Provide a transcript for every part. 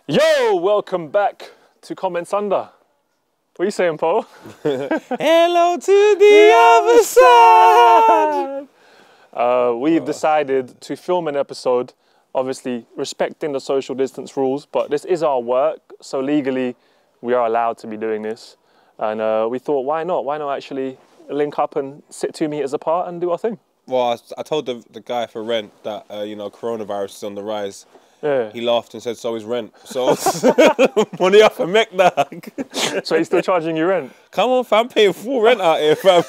Yo, welcome back to Comments Under. What are you saying, Paul? Hello to the other side. We've decided to film an episode, obviously respecting the social distance rules, but this is our work, so legally we are allowed to be doing this. And we thought, why not? Why not actually link up and sit 2 meters apart and do our thing? Well, I told the guy for rent that, you know, coronavirus is on the rise. Yeah. He laughed and said, so is rent. So, money off a mech, dog. So he's still charging you rent? Come on, fam, paying full rent out here, fam.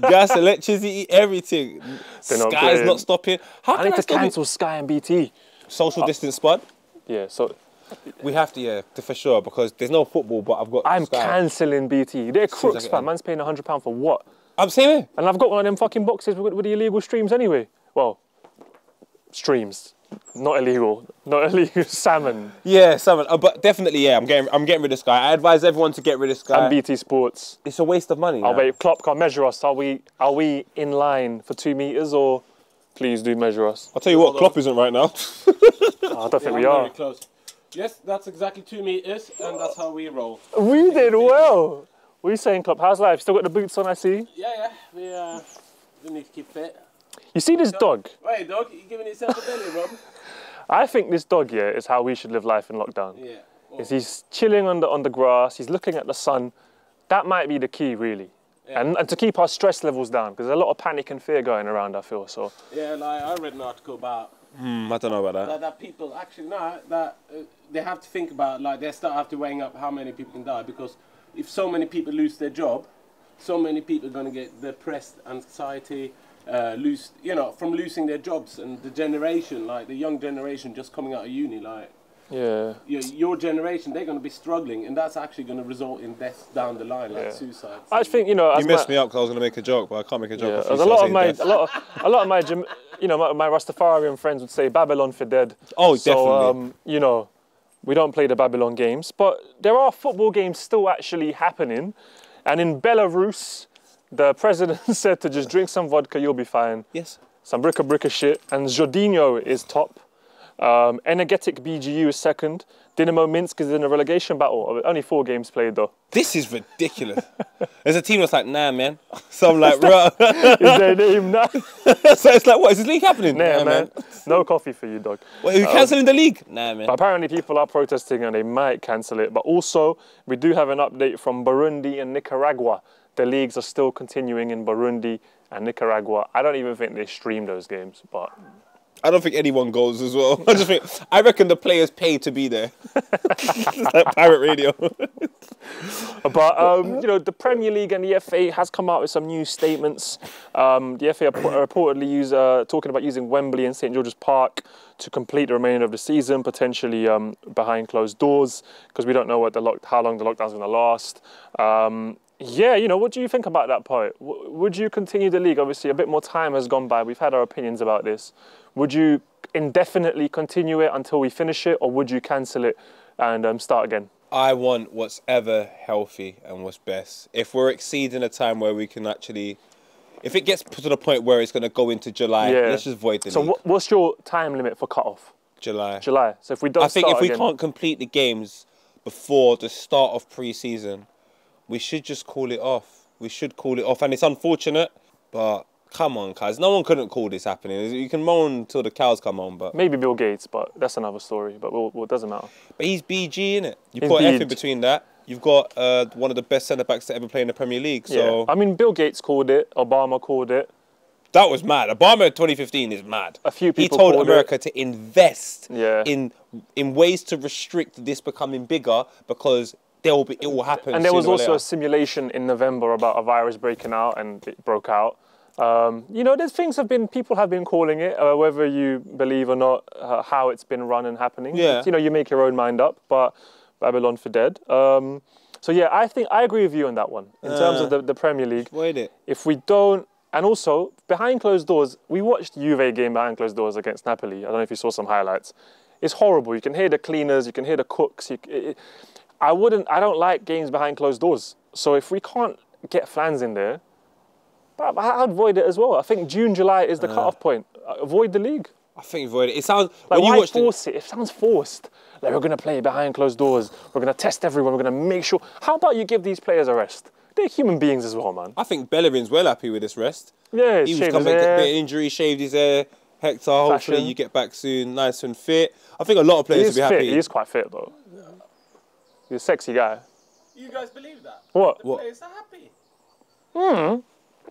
Gas, electricity, everything. Sky's not stopping. I need to cancel Sky and BT. Social distance spud? Yeah, so... We have to, yeah, for sure, because there's no football, but I've got I'm Sky. Cancelling BT. They're crooks, fam. Man's paying £100 for what? I'm saying it. And I've got one of them fucking boxes with the illegal streams anyway. Well, streams. Not illegal salmon. Yeah, salmon. But definitely, yeah. I'm getting rid of Sky. I advise everyone to get rid of Sky. And BT Sports. It's a waste of money. Oh wait, Klopp can't measure us. Are we in line for 2 meters, or please do measure us? I'll tell you what, Klopp isn't right now. Oh, I don't think we are. Very close. Yes, that's exactly 2 meters, and that's how we roll. We did well. What are you saying, Klopp? How's life? Still got the boots on, I see. Yeah. We need to keep fit. You see this dog? Wait, dog, you giving yourself a belly rub? I think this dog here is how we should live life in lockdown. Yeah. Well, Is he's chilling on the grass, he's looking at the sun. That might be the key, really. Yeah. And to keep our stress levels down, because there's a lot of panic and fear going around, I feel, so. yeah, like, I read an article about... I don't know about that. That people, actually, no, that they have to think about, like, they start have to weighing up how many people can die, because if so many people lose their job, so many people are going to get depressed, anxiety, from losing their jobs, and the generation, like the young generation just coming out of uni, like, Yeah. your generation, they're going to be struggling, and that's actually going to result in deaths down the line, like suicide. I just think, you know, You messed me up because I was going to make a joke, but I can't make a joke. Yeah, a lot of my, my Rastafarian friends would say Babylon for dead. Oh, so, definitely. You know, we don't play the Babylon games, but there are football games still actually happening, and in Belarus, the president said to just drink some vodka, you'll be fine. Yes. Some bricka shit, and Jorginho is top. Energetic BGU is second. Dynamo Minsk is in a relegation battle. Only 4 games played though. This is ridiculous. There's a team that's like, nah, man. So I'm like, bro. Is their name now? So it's like, what, is this league happening? Nah, man. No coffee for you, dog. Wait, are you cancelling the league? Nah, man. But apparently people are protesting and they might cancel it. But also, we do have an update from Burundi and Nicaragua. The leagues are still continuing in Burundi and Nicaragua. I don't even think they stream those games, but... I don't think anyone goes as well. I reckon the players pay to be there. It's like pirate radio. But, you know, the Premier League and the FA has come out with some new statements. The FA are reportedly talking about using Wembley and St George's Park to complete the remainder of the season, potentially behind closed doors, because we don't know how long the lockdown's going to last. Yeah, you know, what do you think about that part? Would you continue the league? Obviously, a bit more time has gone by. We've had our opinions about this. Would you indefinitely continue it until we finish it, or would you cancel it and start again? I want what's ever healthy and what's best. If we're exceeding a time where we can actually... If it gets to the point where it's going to go into July, let's just void the league. So what's your time limit for cut-off? July. July. So if we don't start if we can't complete the games before the start of pre-season, we should just call it off. We should call it off. And it's unfortunate, but come on, guys. No one couldn't call this happening. You can moan till the cows come home, but... Maybe Bill Gates, but that's another story. But it doesn't matter. But he's BG, innit? You put F in between that. You've got one of the best centre-backs to ever play in the Premier League, so... Yeah. I mean, Bill Gates called it. Obama called it. That was mad. Obama in 2015 is mad. A few people He told America to invest in ways to restrict this becoming bigger, because... it will happen. And there was also a simulation in November about a virus breaking out, and it broke out. You know, people have been calling it, whether you believe or not, how it's been run and happening. Yeah. You know, you make your own mind up, but Babylon for dead. So yeah, I agree with you on that one. In terms of the Premier League. Wait it. If we don't, and also, behind closed doors, we watched Juve game behind closed doors against Napoli. I don't know if you saw some highlights. It's horrible. You can hear the cleaners, you can hear the cooks. I don't like games behind closed doors. So if we can't get fans in there, I'd avoid it as well. I think June, July is the cut-off point. Avoid the league. I think void it. It sounds like, when you why watch force it? It sounds forced. like, we're going to play behind closed doors. We're going to test everyone. We're going to make sure. How about you give these players a rest? They're human beings as well, man. I think Bellerin's well happy with this rest. Yeah, he was coming, a bit of injury, shaved his hair. Hector, hopefully you get back soon, nice and fit. I think a lot of players will be happy. He is quite fit, though. Yeah. He's a sexy guy. You guys believe that? What? The players are happy.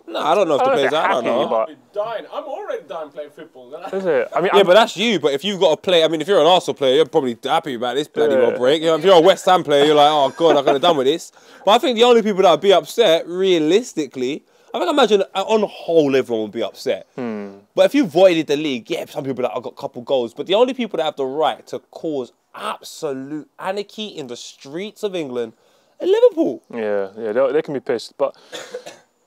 No, I don't know if the players are. I don't know. I'm already dying playing football. Is it? I mean, yeah, but that's you. But if you've got to play, I mean, if you're an Arsenal player, you're probably happy about this bloody well break. You know, if you're a West Ham player, you're like, oh God, I could have done with this. But I think the only people that would be upset, realistically, I imagine on the whole everyone would be upset. But if you voided the league, yeah, some people that have got a couple goals. But the only people that have the right to cause absolute anarchy in the streets of England are Liverpool. Yeah, they can be pissed. But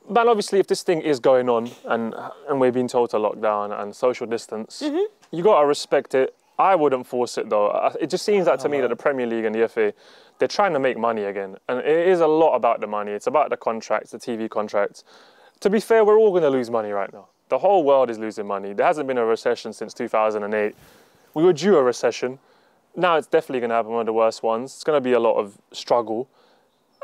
man, obviously, if this thing is going on and we're being told to lock down and social distance, you got to respect it. I wouldn't force it, though. It just seems like to me that the Premier League and the FA, they're trying to make money again. And it is a lot about the money. It's about the contracts, the TV contracts. To be fair, we're all going to lose money right now. The whole world is losing money. There hasn't been a recession since 2008. We were due a recession. Now it's definitely going to happen, one of the worst ones. It's going to be a lot of struggle.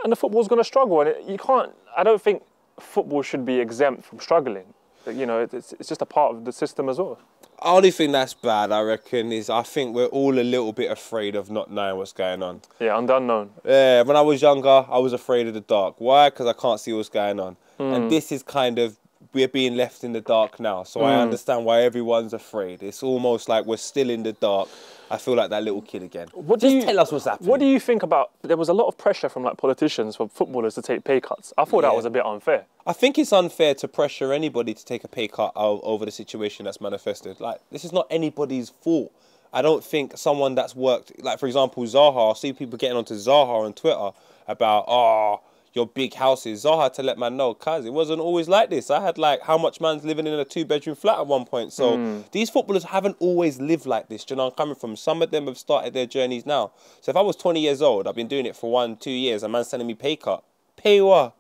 And the football's going to struggle. And you can't, I don't think football should be exempt from struggling. You know, it's just a part of the system as well. The only thing that's bad, I reckon, is I think we're all a little bit afraid of not knowing what's going on. Yeah, and the unknown. Yeah, when I was younger, I was afraid of the dark. Why? Because I can't see what's going on. And this is kind of, we're being left in the dark now. So I understand why everyone's afraid. It's almost like we're still in the dark. I feel like that little kid again. Tell us what's happening. What do you think about, there was a lot of pressure from like politicians, for footballers to take pay cuts. I thought that was a bit unfair. I think it's unfair to pressure anybody to take a pay cut over the situation that's manifested. Like, this is not anybody's fault. I don't think someone that's worked, like for example, Zaha, I see people getting onto Zaha on Twitter about, your big houses. Zaha had to let man know, cuz it wasn't always like this. I had like how much man's living in a 2-bedroom flat at one point. So these footballers haven't always lived like this. Do you know where I'm coming from? Some of them have started their journeys now. So if I was 20 years old, I've been doing it for 1-2 years, a man's sending me pay cut. Pay what?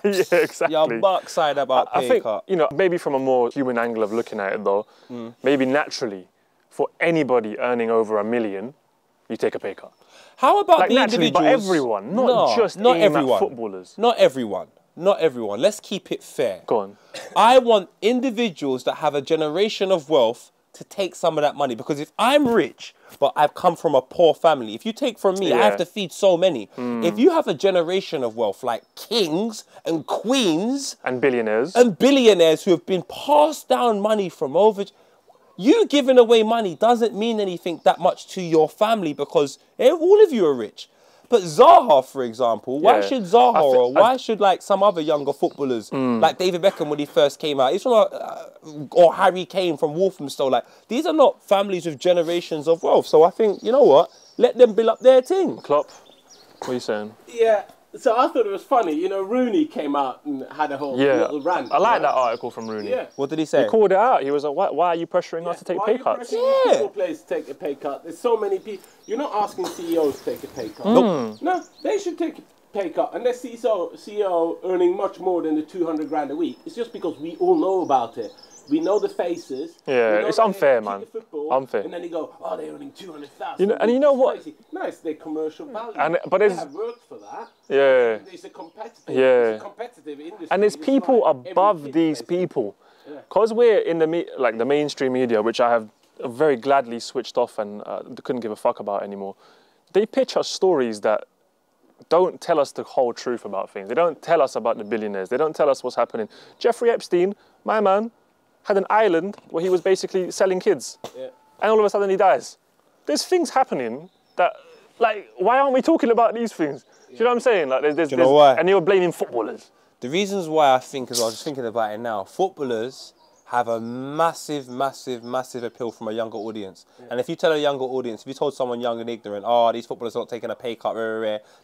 Yeah, exactly. Your backside about pay I think, cut. you know, maybe from a more human angle of looking at it though, maybe naturally, for anybody earning over $1 million, you take a pay cut. How about like the naturally, individuals? but everyone, not everyone. Footballers. Not everyone. Not everyone. Let's keep it fair. Go on. I want individuals that have a generation of wealth to take some of that money. Because if I'm rich, but I've come from a poor family, if you take from me, I have to feed so many. If you have a generation of wealth like kings and queens... And billionaires. And billionaires who have been passed down money from over... You giving away money doesn't mean anything that much to your family because all of you are rich. But Zaha, for example, why should Zaha or why should like some other younger footballers, like David Beckham when he first came out, he's from or Harry Kane from Walthamstow, like these are not families with generations of wealth. So I think, you know what, let them build up their team. Klopp, what are you saying? Yeah. So I thought it was funny, you know, Rooney came out and had a whole little rant. I like that article from Rooney. Yeah. What did he say? He called it out. He was like, why are you pressuring us to take pay cuts? Why are you pressuring football players to take a pay cut? There's so many people. You're not asking CEOs to take a pay cut. No, they should take a pay cut. And their CEO earning much more than the 200 grand a week. It's just because we all know about it. We know the faces. Yeah, it's unfair, man. Unfair. And then they go, oh, they're earning 200,000. You know, and you know what? No, it's their commercial value. But they have worked for that. Yeah. It's a competitive. Yeah. It's a competitive industry. And there's people above these people. Because we're in the mainstream media, which I have very gladly switched off and couldn't give a fuck about anymore. They pitch us stories that don't tell us the whole truth about things. They don't tell us about the billionaires. They don't tell us what's happening. Jeffrey Epstein, my man, had an island where he was basically selling kids. Yeah. And all of a sudden he dies. There's things happening that, like, why aren't we talking about these things? Do you know what I'm saying? Like, Do you know why? And you're blaming footballers. The reasons why I think, as I was just thinking about it now, footballers have a massive, massive, massive appeal from a younger audience. Yeah. And if you tell a younger audience, if you told someone young and ignorant, oh, these footballers are not taking a pay cut,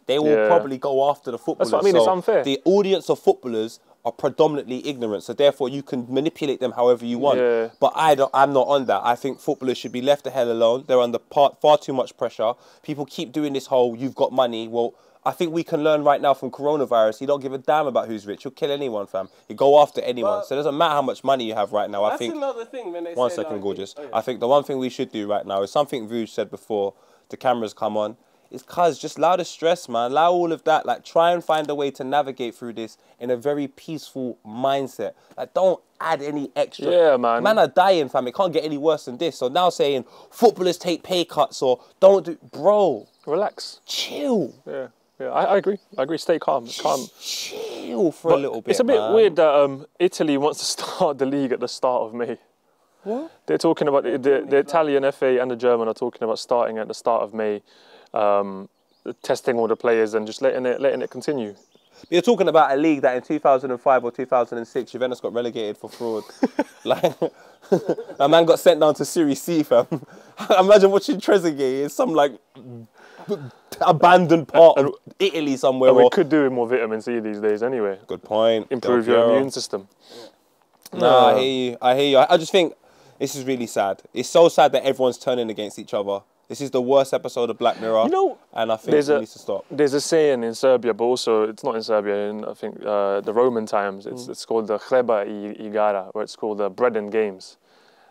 they will probably go after the footballers. That's what I mean, it's unfair. The audience of footballers are predominantly ignorant, so therefore you can manipulate them however you want. Yeah. But I'm not on that. I think footballers should be left the hell alone. They're under far too much pressure. People keep doing this whole, you've got money. Well, I think we can learn right now from coronavirus, you don't give a damn about who's rich. You'll kill anyone, fam. You go after anyone. So it doesn't matter how much money you have right now. That's another thing when they One say second, like, gorgeous. I think the one thing we should do right now is something Povuj said before. the cameras come on. It's cuz just allow the stress, man. Allow all of that. Like, try and find a way to navigate through this in a very peaceful mindset. Like, don't add any extra. Yeah, man. Man are dying, fam. It can't get any worse than this. So now saying footballers take pay cuts or don't do, bro. Relax. Chill. Yeah. Yeah, I agree. I agree. Stay calm. Calm. Chill for a little bit. It's a bit man. weird that Italy wants to start the league at the start of May. What? They're talking about the Italian FA and the German are talking about starting at the start of May, testing all the players and just letting it continue. You're talking about a league that in 2005 or 2006 Juventus got relegated for fraud. Like, a man got sent down to Serie C, fam. Imagine watching Trezeguet in some like abandoned part of Italy somewhere. And we could do with more vitamin C these days anyway. Good point. Improve your immune system. Nah, I hear you. I hear you. I just think this is really sad. It's so sad that everyone's turning against each other. This is the worst episode of Black Mirror, You know, and I think it needs to stop. There's a saying in Serbia, but also it's not in Serbia. In I think the Roman times, it's called the chleba I igara, where it's called the bread and games.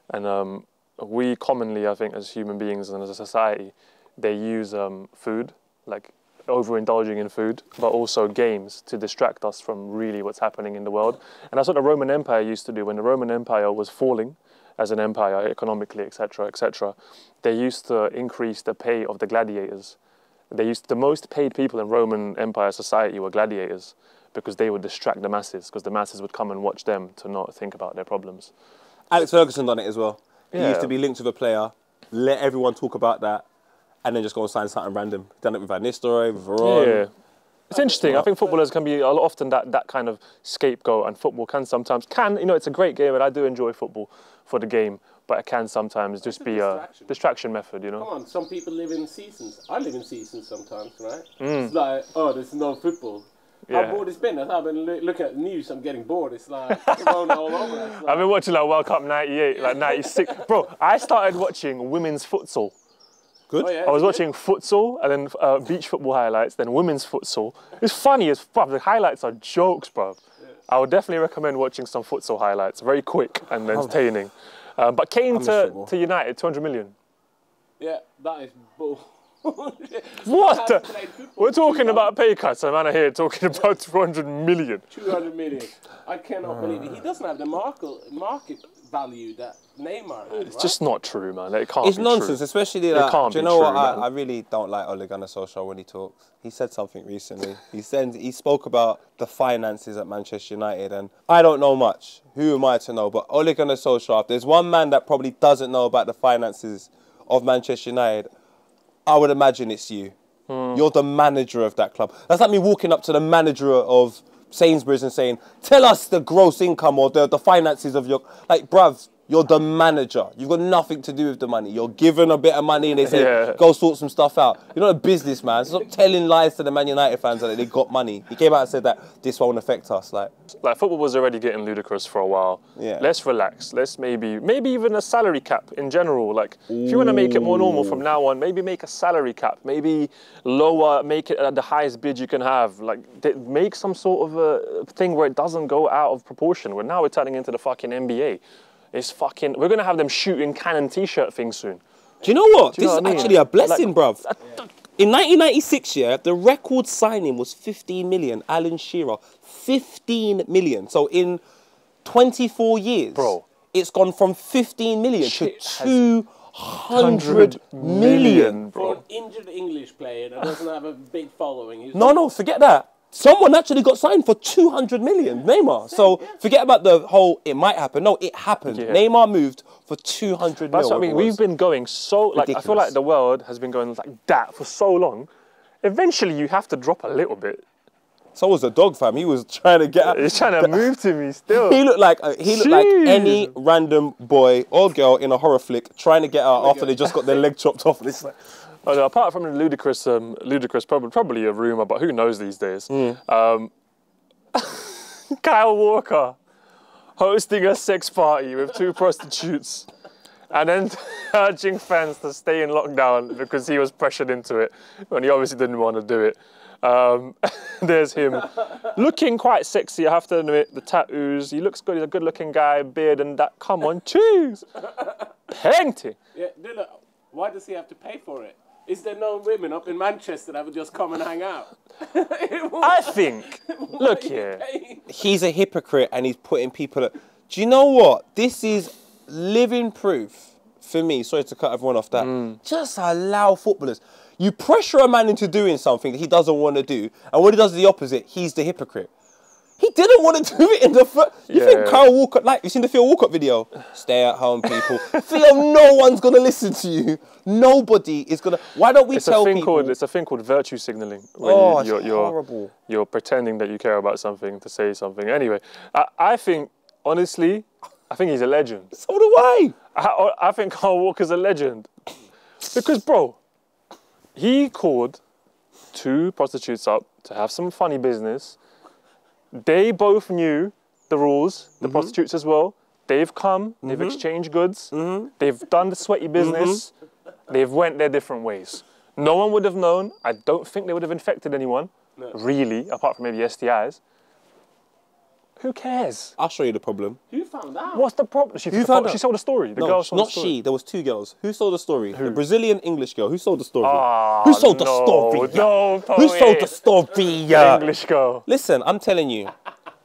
And we commonly, I think, as human beings and as a society, they use food, like overindulging in food, but also games to distract us from really what's happening in the world. And that's what the Roman Empire used to do. When the Roman Empire was falling as an empire economically, etc., etc., they used to increase the pay of the gladiators. The most paid people in Roman Empire society were gladiators because they would distract the masses, because the masses would come and watch them to not think about their problems. Alex Ferguson done it as well. He Yeah. used to be linked with a player, let everyone talk about that, and then just go and sign something random. Done it with Van Nistelrooy, with Varane. Yeah. It's interesting. I think footballers can be often that kind of scapegoat, and football can sometimes, it's a great game, and I do enjoy football for the game, but it can sometimes just be a distraction method, Come on, some people live in seasons. I live in seasons sometimes, right? It's like, oh, there's no football. Yeah. How bored it's been. I've been looking at the news, I'm getting bored. It's like, Corona all over. It's like, I've been watching like World Cup 98, like 96. Bro, I started watching women's futsal. Good. oh, yeah, I was it's good. watching futsal and then beach football highlights, then women's futsal. It's funny as fuck. The highlights are jokes, bro. Yeah. I would definitely recommend watching some futsal highlights. Very quick and entertaining. But Kane to United, 200 million. Yeah, that is bull. What? We're talking about pay cuts, and man are here talking about 200 million. 200 million. I cannot believe it. He doesn't have the market value that Neymar has. It's just not true, man. It can't It's be nonsense, true. especially It that. can't Do you be know true, what? man. I really don't like Ole Gunnar Solskjaer when he talks. He said something recently. He spoke about the finances at Manchester United, and I don't know much. Who am I to know? But Ole Gunnar Solskjaer, if there's one man that probably doesn't know about the finances of Manchester United, I would imagine it's you. You're the manager of that club. That's like me walking up to the manager of Sainsbury's and saying, tell us the gross income or the finances of your... Like, bruv, you're the manager. You've got nothing to do with the money. You're given a bit of money and they say, go sort some stuff out. You're not a businessman. Stop telling lies to the Man United fans that they got money. He came out and said that this won't affect us. Like football was already getting ludicrous for a while. Yeah. Let's relax. Let's maybe even a salary cap in general. Like, if you want to make it more normal from now on, maybe make a salary cap. Maybe lower, make it at the highest bid you can have. Like, make some sort of a thing where it doesn't go out of proportion. Where now we're turning into the fucking NBA. We're going to have them shooting Cannon t-shirt things soon. do you know what? This know is what I mean? actually a blessing, Like, bruv. In 1996, the record signing was 15 million. Alan Shearer, 15 million. So in 24 years, Bro, it's gone from 15 million shit to 200 million. For an injured English player that doesn't have a big following. No, forget that. Someone actually got signed for 200 million, Neymar. So forget about the whole, it might happen. No, it happened. Yeah. Neymar moved for 200 million. That's what I mean. We've been going so, like, I feel Ridiculous. like the world has been going like that for so long. Eventually, you have to drop a little bit. So was the dog, fam. He was trying to get... He's trying to move to me still. He looked like Jeez. any random boy or girl in a horror flick trying to get out after they just got their leg chopped off. And it's like, Oh, no, apart from the ludicrous, probably a rumor, but who knows these days? Kyle Walker hosting a sex party with 2 prostitutes, and then urging fans to stay in lockdown because he was pressured into it when he obviously didn't want to do it. There's him, looking quite sexy. I have to admit, the tattoos. He looks good. He's a good-looking guy, beard and that. Come on, choose. Plenty. Yeah, why does he have to pay for it? Is there no women up in Manchester that would just come and hang out? I think, look here. He's a hypocrite and he's putting people... Do you know what? This is living proof for me. Sorry to cut everyone off that. Just allow footballers. You pressure a man into doing something that he doesn't want to do, and when he does the opposite, he's the hypocrite. He didn't want to do it in the first... You think Kyle Walcott... Like, you seen the Theo Walcott video? Stay at home, people. Theo, no one's going to listen to you. Nobody is going to... Why don't we tell people... It's a thing called virtue signalling. When it's horrible. You're pretending that you care about something to say something. Anyway, I think, honestly, I think he's a legend. So do I. I think Kyle Walker's a legend. Because, bro, he called 2 prostitutes up to have some funny business. They both knew the rules, the prostitutes as well. They've come, they've exchanged goods, they've done the sweaty business, they've went their different ways. No one would have known. I don't think they would have infected anyone, really, apart from maybe STIs. Who cares? I'll show you the problem. Who found out? What's the problem? She told the story. The girl told the story. She. There was 2 girls. Who sold the story? Who? The Brazilian English girl. Who sold the story? Who sold the story? No, who sold the story? English girl. Listen, I'm telling you,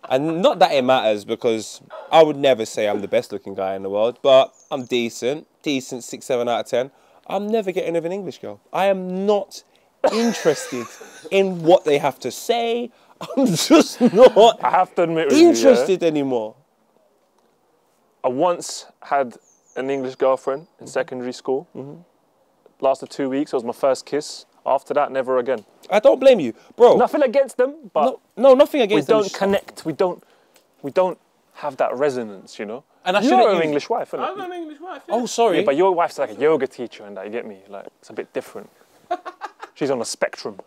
and not that it matters because I would never say I'm the best looking guy in the world, but I'm decent, 6, 7 out of 10. I'm never getting with an English girl. I am not interested in what they have to say. I'm just not I have to admit interested anymore. I once had an English girlfriend in secondary school. Lasted 2 weeks. It was my first kiss. After that, never again. I don't blame you, bro. Nothing against them, but no, nothing against them. We don't connect. We don't have that resonance, you know. And I You're an English wife, isn't it? I'm an English wife. Oh, sorry. Yeah, but your wife's like a yoga teacher, and that, you get me? Like, it's a bit different. She's on a spectrum.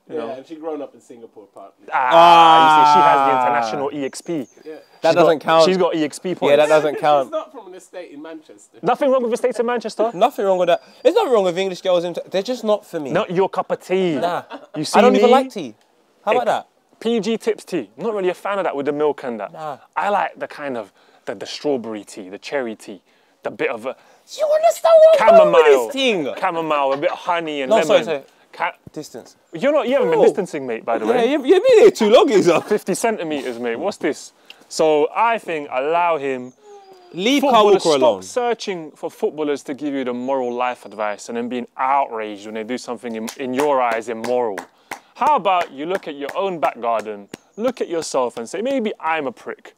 You know? And she grown up in Singapore, partly. You see, she has the international EXP. Yeah. That doesn't count. She's got EXP points. Yeah, that doesn't count. She's not from an estate in Manchester. Nothing wrong with the States of Manchester. Nothing wrong with that. There's nothing wrong with English girls. They're just not for me. Not your cup of tea. Nah. You see I don't me? even like tea. How about that? PG tips tea. I'm not really a fan of that with the milk and that. Nah. I like the kind of the strawberry tea, the cherry tea, the bit of a You understand what I'm going with chamomile, this thing? chamomile, a bit of honey and No, lemon. sorry. Distance. You haven't been distancing, mate, by the way. Yeah, you've been here too long, geezer. 50 centimetres, mate. What's this? So I think allow him. Leave Kyle Walker Stop alone. searching for footballers to give you the moral life advice and then being outraged when they do something in your eyes immoral. How about you look at your own back garden, look at yourself and say, maybe I'm a prick.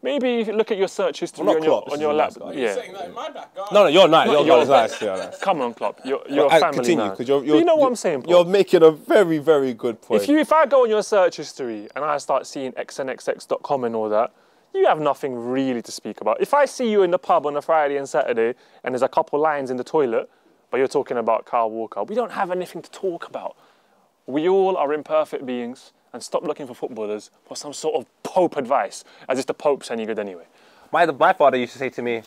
Maybe if you look at your search history on your lap. You're saying that in my back garden. No, you're nice. You're nice. Yeah, nice. Come on, Klopp. You're a family continue, man. you know what I'm saying, Paul? You're making a very, very good point. If I go on your search history and I start seeing xnxx.com and all that, you have nothing really to speak about. If I see you in the pub on a Friday and Saturday and there's a couple lines in the toilet, but you're talking about Kyle Walker, we don't have anything to talk about. We all are imperfect beings, and stop looking for footballers for some sort of Pope advice, as if the Pope's any good anyway. My father used to say to me,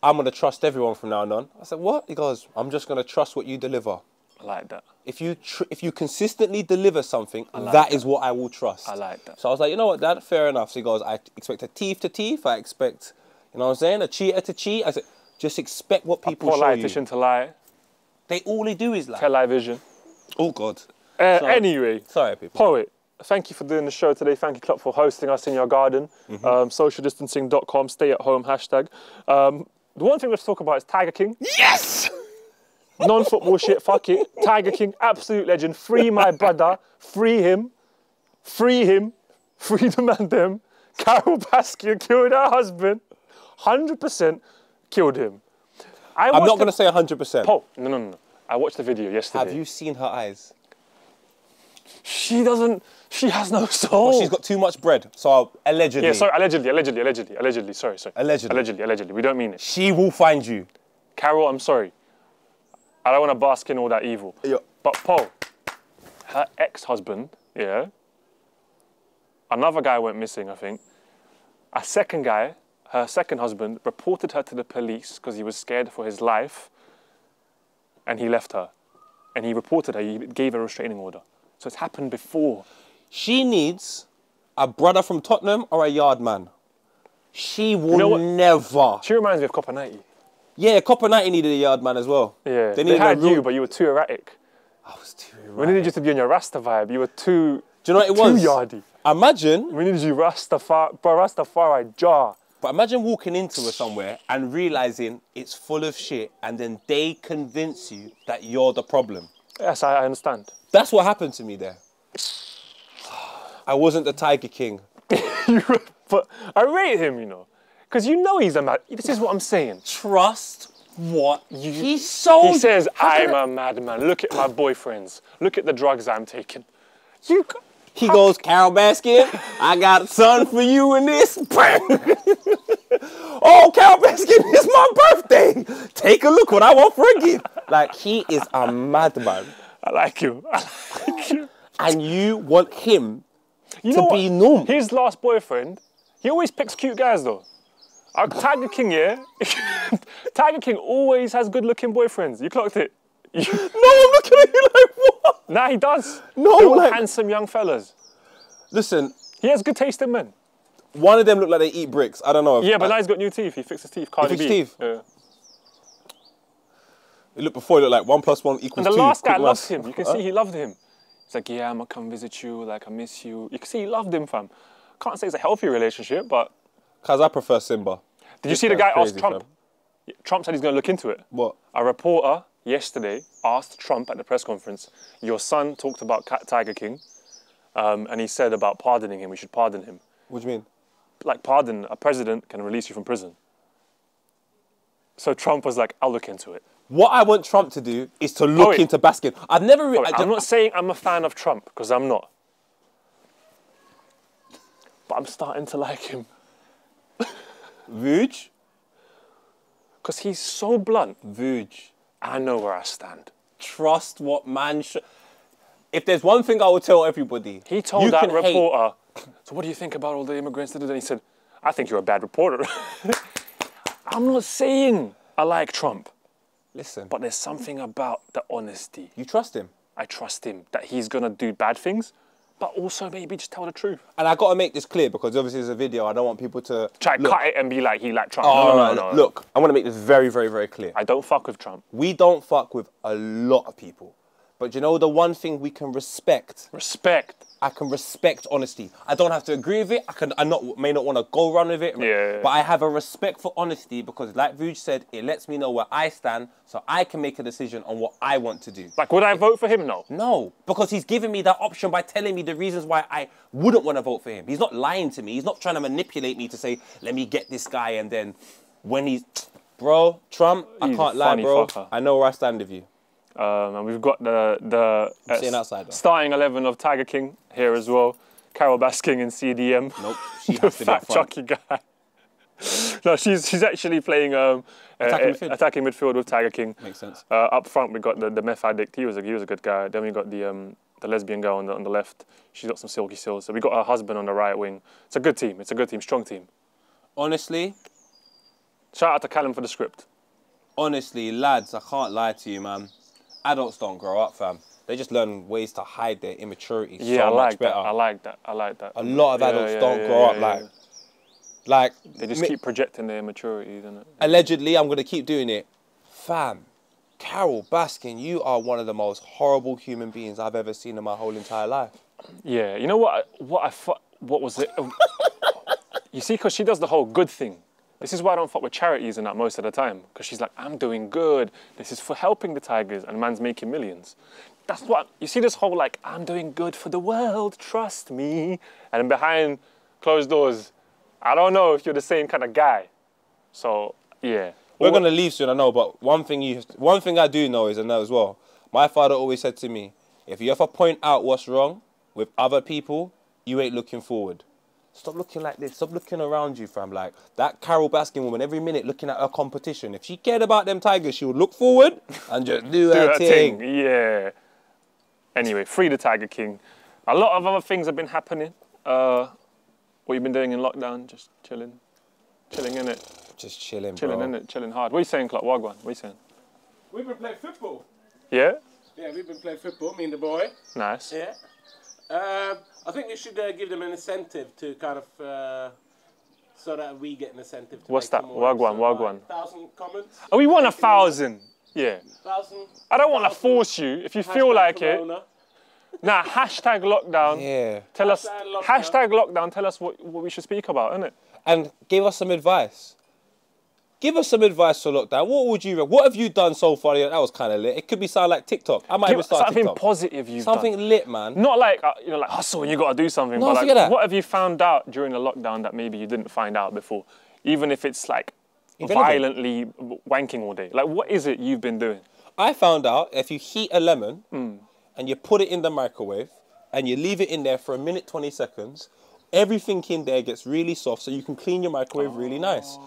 I'm going to trust everyone from now on. I said, what? He goes, I'm just going to trust what you deliver. I like that. If you consistently deliver something, that is what I will trust. I like that. So I was like, you know what, Dad? Fair enough. So he goes, I expect a thief to thief. I expect, you know what I'm saying, a cheater to cheat. I said, just expect what people show you. Politician to lie. All they do is lie. Television. Oh, God. Anyway. Sorry, people. Poet, thank you for doing the show today. Thank you, Klopp, for hosting us in your garden. Socialdistancing.com, stay at home, hashtag. The one thing we have to talk about is Tiger King. Yes! Non-football shit, fuck it. Tiger King, absolute legend. Free my brother. Free him. Free him. Free the man them. Carol Baskin killed her husband. 100% killed him. I'm not going to say 100%. Paul, no. I watched the video yesterday. Have you seen her eyes? She has no soul. Well, she's got too much bread, so allegedly. Yeah, sorry, allegedly, sorry. Allegedly. We don't mean it. She will find you. Carol, I'm sorry. I don't want to bask in all that evil. Yeah. But Paul, her ex-husband, yeah, another guy went missing, I think. A second guy, her second husband, reported her to the police because he was scared for his life, and he left her. And he reported her, he gave her a restraining order. So it's happened before. She needs a brother from Tottenham or a yard man. She will never. She reminds me of Copper 90. Yeah, Copper 90 needed a yard man as well. Yeah, they needed had you, but you were too erratic. I was too We erratic. needed you to be on your Rasta vibe. You were too. Do you know what it was? Too yardy. Imagine. We needed you Rastafari jar. But imagine walking into it somewhere and realising it's full of shit and then they convince you that you're the problem. Yes, I understand. That's what happened to me there. I wasn't the Tiger King. But I rate him, you know. Because you know he's a mad... This is what I'm saying. Trust what he sold. He says, I'm a madman. Look at my boyfriends. Look at the drugs I'm taking. He goes, Carol Baskin, I got a son for you in this. Bang. Oh, Carol Baskin, it's my birthday. Take a look what I want for a gift. Like, he is a madman. I like him. I like him. And you want him to be normal. His last boyfriend, he always picks cute guys, though. Our Tiger King, yeah? Tiger King always has good-looking boyfriends. You clocked it. No, I'm looking at you like, what? Nah, he does. No, they're all like... handsome young fellas. Listen. He has good taste in men. One of them look like they eat bricks. I don't know. Yeah, but now he's got new teeth. He fixed his teeth. Cardi fixed B. teeth? Yeah. Before it looked like 1 + 1 = 2. And the last guy loved him. You can see he loved him. He's like, yeah, I'm going to come visit you. Like, I miss you. You can see he loved him, fam. Can't say it's a healthy relationship, but... Because I prefer Simba. Did you see the guy asked Trump? Fam. Trump said he's going to look into it. What? A reporter yesterday asked Trump at the press conference, your son talked about Tiger King, and he said about pardoning him, we should pardon him. What do you mean? Like, pardon, a president can release you from prison. So Trump was like, I'll look into it. What I want Trump to do is to look into Baskin. I've never... I'm not saying I'm a fan of Trump, because I'm not. But I'm starting to like him. Povuj? Because he's so blunt. Povuj. I know where I stand. Trust what man should... If there's one thing I will tell everybody... He told that reporter, so what do you think about all the immigrants? And he said, I think you're a bad reporter. I'm not saying I like Trump. Listen. But there's something about the honesty. You trust him? I trust him, that he's going to do bad things, but also maybe just tell the truth. And I got to make this clear, because obviously it's a video, I don't want people to... Try to cut it and be like, he liked Trump. Oh, no. Look, I want to make this very, very, very clear. I don't fuck with Trump. We don't fuck with a lot of people. But you know the one thing we can respect? Respect. I can respect honesty. I don't have to agree with it. May not want to go run with it. Yeah. But I have a respect for honesty because, like Povuj said, it lets me know where I stand so I can make a decision on what I want to do. Like, would I vote for him? No. No, because he's giving me that option by telling me the reasons why I wouldn't want to vote for him. He's not lying to me. He's not trying to manipulate me to say, let me get this guy, and then when he's... Bro, Trump, I can't lie, bro. Fucker. I know where I stand with you. And we've got the starting 11 of Tiger King here as well. Carol Baskin in CDM. Nope, she the has to be fat up front. chucky guy. No, she's actually playing attacking midfield with Tiger King. Makes sense. Up front we got the meth addict. He was a good guy. Then we got the lesbian girl on the left. She's got some silky sills. So we got her husband on the right wing. It's a good team. It's a good team. Strong team. Honestly. Shout out to Callum for the script. Honestly, lads, I can't lie to you, man. Adults don't grow up, fam. They just learn ways to hide their immaturity so much better. I like that. A lot of adults don't grow up like... They just keep projecting their immaturity, isn't it? Allegedly, I'm going to keep doing it. Fam, Carol Baskin, you are one of the most horrible human beings I've ever seen in my whole entire life. Yeah, you know what was it? You see, because she does the whole good thing. This is why I don't fuck with charities and that most of the time. Because she's like, I'm doing good. This is for helping the tigers. And man's making millions. That's what... You see this whole like, I'm doing good for the world. Trust me. And then behind closed doors, I don't know if you're the same kind of guy. So, yeah. We're going to leave soon, I know. But one thing I do know is, I know as well, my father always said to me, if you ever point out what's wrong with other people, you ain't looking forward. Stop looking like this. Stop looking around you, fam. Like, that Carol Baskin woman, every minute looking at her competition. If she cared about them tigers, she would look forward and just do her thing. Yeah. Anyway, free the Tiger King. A lot of other things have been happening. What you been doing in lockdown? Just chilling. Chilling, innit? Just chilling, bro. Chilling, innit? Chilling hard. What are you saying, Klopp? Wagwan? What are you saying? We've been playing football. Yeah? Yeah, we've been playing football, me and the boy. Nice. Yeah. I think we should give them an incentive to kind of So that we get an incentive to What's make that? some more. Wagwan, So, wagwan. 1,000 comments. Oh, we want 1,000. Yeah. 1,000. I don't want to force you. If you feel like it. Nah, hashtag lockdown. Yeah. Tell us. Hashtag lockdown. Hashtag lockdown. Tell us what we should speak about, innit? And give us some advice. Give us some advice for lockdown. What would you? What have you done so far? Yeah, that was kind of lit. It could be sound like TikTok. I might even start Something TikTok. positive you've Something done. lit, man. Not like like hustle and you got to do something. No, but forget like, that. what have you found out during the lockdown that maybe you didn't find out before? Even if it's like If anything. violently wanking all day. Like, what is it you've been doing? I found out if you heat a lemon and you put it in the microwave and you leave it in there for 1 minute 20 seconds, everything in there gets really soft, so you can clean your microwave really nice.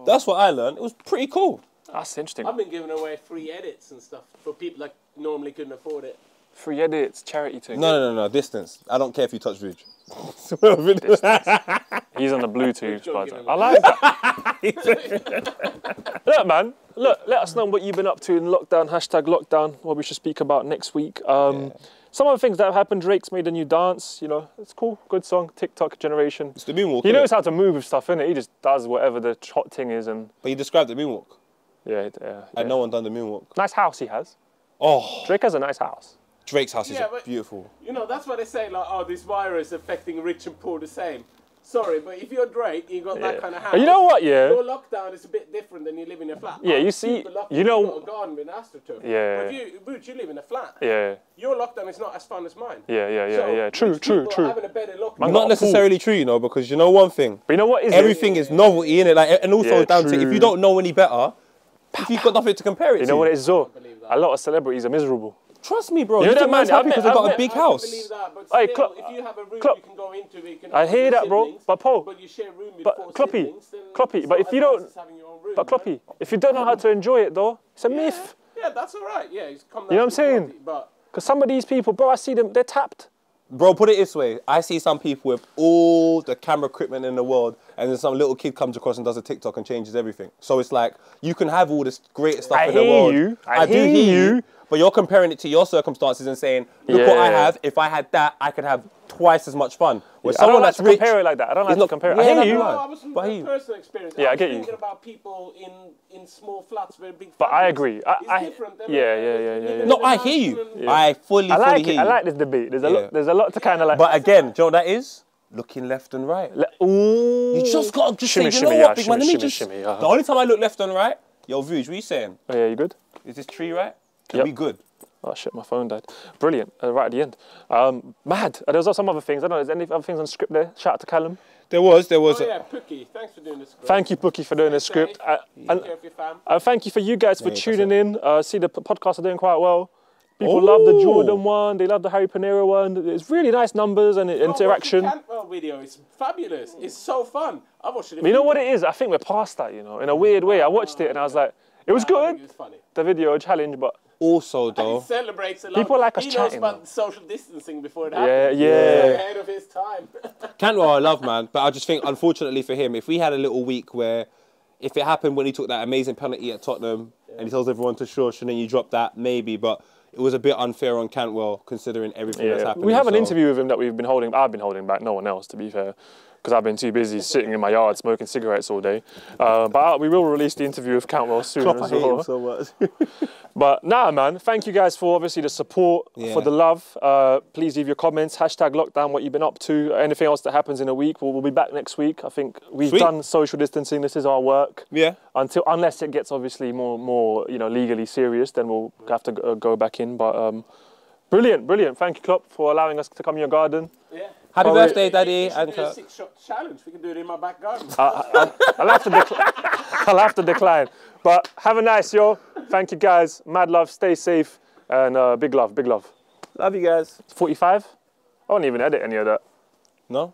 That's what I learned. It was pretty cool. That's interesting. I've been giving away free edits and stuff for people that normally couldn't afford it. Free edits, charity thing. No. Distance. I don't care if you touch Povuj. He's on the Bluetooth. Good But job, I like that. Look, man. Look, let us know what you've been up to in lockdown. Hashtag lockdown. What we should speak about next week. Some of the things that have happened. Drake's made a new dance. You know, it's cool. Good song. TikTok generation. It's the moonwalk. He innit? knows how to move with stuff, innit? He just does whatever the hot thing is, and But you described the moonwalk. yeah. And no one done the moonwalk. Nice house he has. Oh, Drake has a nice house. Drake's house is Yeah, but- beautiful. You know, that's why they say, like, oh, this virus affecting rich and poor the same. Sorry, but if you're Drake, you got that kind of house. And you know what? Yeah. Your lockdown is a bit different than you live in a flat. Yeah, you I'm see- super lucky you know- you've got a garden with an astroturf. Yeah. But you live in a flat. Yeah. Your lockdown is not as fun as mine. Yeah. So True. people are having a better lockdown. Man, got Not a necessarily true, you know, because you know one thing. But you know what is Everything is novelty, innit? Like, and also Yeah, down to if true. you don't know any better, if you've got nothing to compare it to. You know what it is, Zo? believe that. A lot of celebrities are miserable. Trust me, bro. You You know think that man's man- happy because they've got a big I can house. believe that, but Hey, still, Klopp- if you have a room Klopp- you can go into, you can I have hear your that, bro. siblings, But Paul, but you share a room with but 4 Kloppy, siblings, then Kloppy, it's but not if you as don't- nice as having your own room, but man. Kloppy, if you don't know how to enjoy it, though, it's a myth. Yeah, that's all right. Yeah, it's come down You know what I'm to saying? quality, but Because some of these people, bro, I see them, they're tapped. Bro, put it this way. I see some people with all the camera equipment in the world, and then some little kid comes across and does a TikTok and changes everything. So it's like, you can have all this great stuff I in the hear world. you. I do hear hear you. But you're comparing it to your circumstances and saying, look what I Yeah. have. If I had that, I could have twice as much fun. Where I don't someone like that's to rich, compare it like that. I don't like to not- compare it. yeah, I hear that's you. right. no, I was from But a he- personal experience. Yeah, I was get you. thinking about people in small flats with big But I families. agree. It's I different than yeah. living in No, a I house hear you. and- I fully I like hear it. I you. like this debate. There's a Yeah. lot. There's a lot to kind of like. But again, do you know what that is? Looking left and right. Ooh. You just got to Shimmy, say, you know shimmy, what, yeah, big man, let me shimmy, just... shimmy, yeah. The only time I look left and right, yo, Povuj, what are you saying? Oh, yeah, you good? Is this tree right? Can Yep. we good? Oh shit, my phone died. Brilliant. Right at the end. Mad. There was some other things. I don't know. Is there any other things on script there? Shout out to Callum. There was. Oh yeah, Pukki, thanks for doing this. Thank you, Pukki, for doing the script. Take care of your fam. Thank you for you guys for Yeah, tuning in. See, the podcasts are doing quite well. People love the Ooh. Jordan one. They love the Harry Panera one. It's really nice numbers and interaction. The Cantwell video is fabulous. It's so fun. I watched it. You know what it is? I think we're past that, you know, in a weird way. I watched it and I was like, it was I think good, It was funny. the video challenge, but Also, And though, he celebrates a lot. People like us he chatting, knows about social distancing before it yeah, happens. yeah. Ahead of his time. Cantwell I love, man. But I just think, unfortunately for him, if we had a little week where, if it happened when he took that amazing penalty at Tottenham and he tells everyone to shush and then you drop that, maybe. But it was a bit unfair on Cantwell considering everything that's happening. We have an so- interview with him that I've been holding back, no one else, to be fair, because I've been too busy sitting in my yard smoking cigarettes all day. But we will release the interview with Cantwell soon Klopp, I as hate well. him so much. But nah, man, thank you guys for obviously the support, Yeah. for the love. Please leave your comments, hashtag lockdown, what you've been up to. Anything else that happens in a week, we'll be back next week. I think we've Sweet. done social distancing. This is our work. Yeah. Unless it gets obviously more legally serious, then we'll have to go back in. But brilliant. Thank you, Klopp, for allowing us to come in your garden. Yeah. Happy Sorry. birthday, Daddy. We should do a And 6-shot challenge. We can do it in my back garden. I'll have to decline. But have a nice yo. Thank you guys. Mad love. Stay safe. And big love. love you guys. 45? I won't even edit any of that. No?